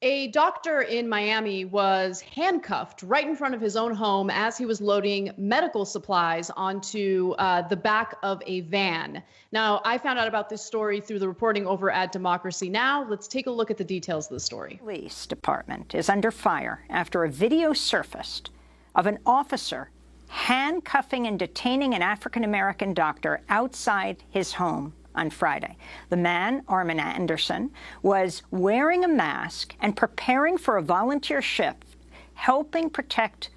A doctor in Miami was handcuffed right in front of his own home as he was loading medical supplies onto the back of a van. Now, I found out about this story through the reporting over at Democracy Now! Let's take a look at the details of the story. The police department is under fire after a video surfaced of an officer handcuffing and detaining an African-American doctor outside his home on Friday. The man, Armin Anderson, was wearing a mask and preparing for a volunteer shift, helping protect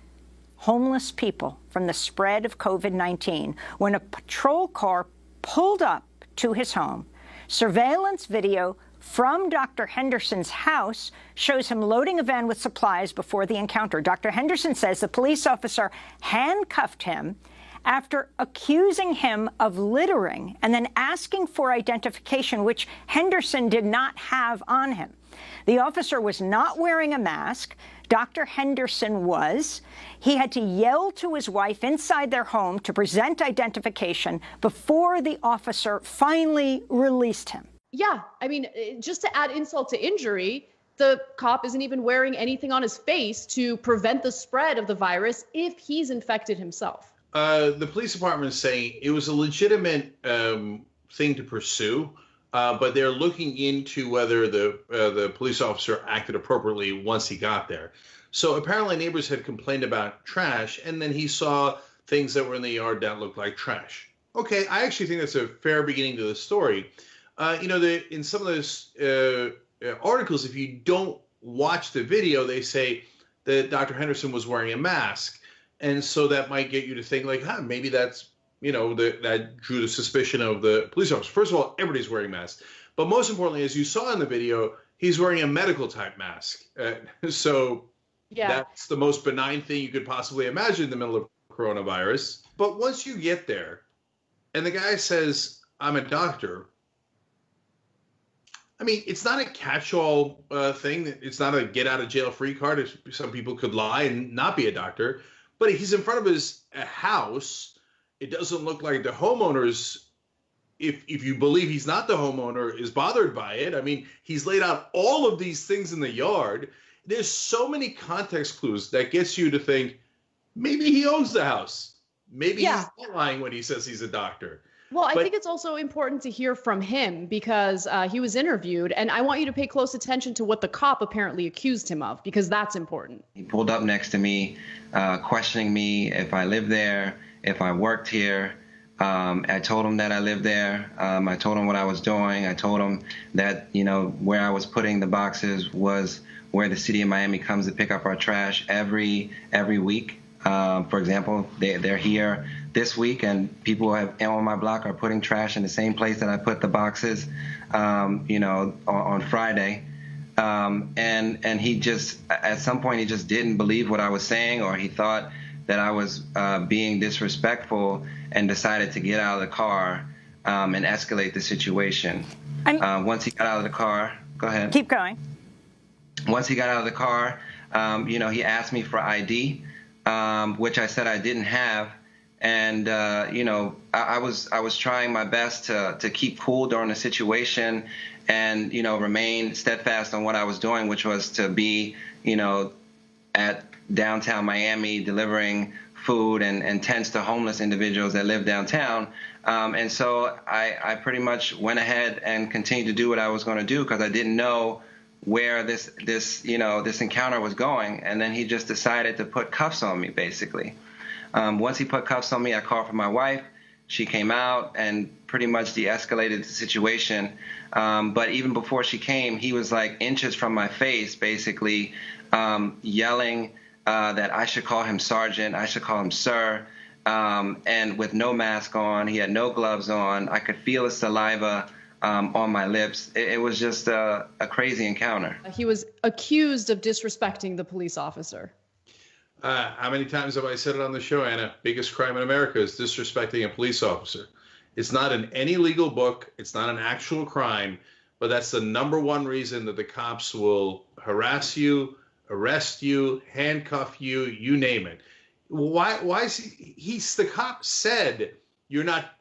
homeless people from the spread of COVID-19 when a patrol car pulled up to his home. Surveillance video from Dr. Henderson's house shows him loading a van with supplies before the encounter. Dr. Henderson says the police officer handcuffed him after accusing him of littering and then asking for identification, which Henderson did not have on him. The officer was not wearing a mask. Dr. Henderson was. He had to yell to his wife inside their home to present identification before the officer finally released him. Yeah, I mean, just to add insult to injury, the cop isn't even wearing anything on his face to prevent the spread of the virus if he's infected himself. The police department is saying it was a legitimate thing to pursue, but they're looking into whether the police officer acted appropriately once he got there. So apparently neighbors had complained about trash, and then he saw things that were in the yard that looked like trash. Okay, I actually think that's a fair beginning to the story. In some of those articles, if you don't watch the video, they say that Dr. Henderson was wearing a mask. And so that might get you to think like, maybe that's, that drew the suspicion of the police officer. First of all, everybody's wearing masks. But most importantly, as you saw in the video, he's wearing a medical type mask. That's the most benign thing you could possibly imagine in the middle of coronavirus. But once you get there and the guy says, I'm a doctor. I mean, it's not a catch-all thing. It's not a get out of jail free card. Some people could lie and not be a doctor. But he's in front of his house. It doesn't look like the homeowners, if you believe he's not the homeowner, is bothered by it. I mean, he's laid out all of these things in the yard. There's so many context clues that gets you to think maybe he owns the house. Maybe he's not lying when he says he's a doctor. Well, I think it's also important to hear from him because he was interviewed, and I want you to pay close attention to what the cop apparently accused him of, because that's important. He pulled up next to me, questioning me if I lived there, if I worked here. I told him that I lived there. I told him what I was doing. I told him that, where I was putting the boxes was where the city of Miami comes to pick up our trash every week. For example, they're here this week, and people on my block are putting trash in the same place that I put the boxes, on Friday. And he just, at some point, he just didn't believe what I was saying, or he thought that I was being disrespectful and decided to get out of the car and escalate the situation. Once he got out of the car, go ahead. Keep going. Once he got out of the car, he asked me for ID, which I said I didn't have. And, I was trying my best to keep cool during the situation and, remain steadfast on what I was doing, which was to be, at downtown Miami delivering food and tents to homeless individuals that live downtown. And so I pretty much went ahead and continued to do what I was going to do because I didn't know where this encounter was going. And then he just decided to put cuffs on me, basically. Once he put cuffs on me, I called for my wife. She came out and pretty much de-escalated the situation. But even before she came, he was like inches from my face, basically yelling that I should call him Sergeant, I should call him Sir. And with no mask on, he had no gloves on. I could feel his saliva on my lips. It was just a crazy encounter. He was accused of disrespecting the police officer. How many times have I said it on the show, Anna? Biggest crime in America is disrespecting a police officer. It's not in any legal book. It's not an actual crime, but that's the number one reason that the cops will harass you, arrest you, handcuff you, you name it. Why is the cop said you're not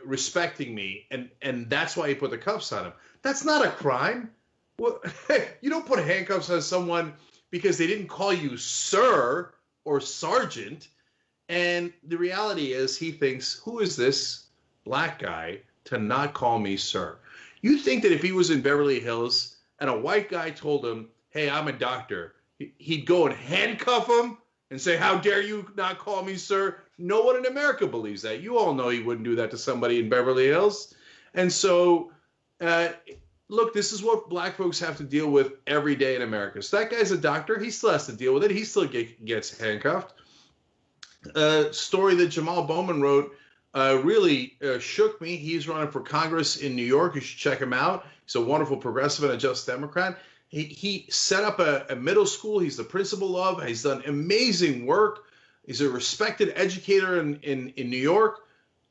respecting me, and that's why he put the cuffs on him. That's not a crime. Well, you don't put handcuffs on someone because they didn't call you sir or sergeant. And the reality is, he thinks, who is this black guy to not call me sir? You think that if he was in Beverly Hills and a white guy told him, hey, I'm a doctor, he'd go and handcuff him and say, how dare you not call me sir? No one in America believes that. You all know he wouldn't do that to somebody in Beverly Hills. And so, look, this is what black folks have to deal with every day in America. So that guy's a doctor. He still has to deal with it. He still gets handcuffed. Story that Jamal Bowman wrote really shook me. He's running for Congress in New York. You should check him out. He's a wonderful progressive and a just Democrat. He set up a middle school. He's the principal of. He's done amazing work. He's a respected educator in New York.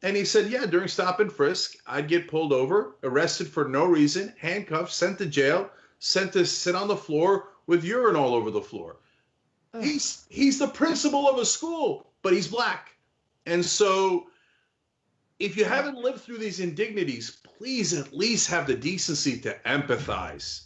And he said, yeah, during stop and frisk, I'd get pulled over, arrested for no reason, handcuffed, sent to jail, sent to sit on the floor with urine all over the floor. He's the principal of a school, but he's black. And so if you haven't lived through these indignities, please at least have the decency to empathize.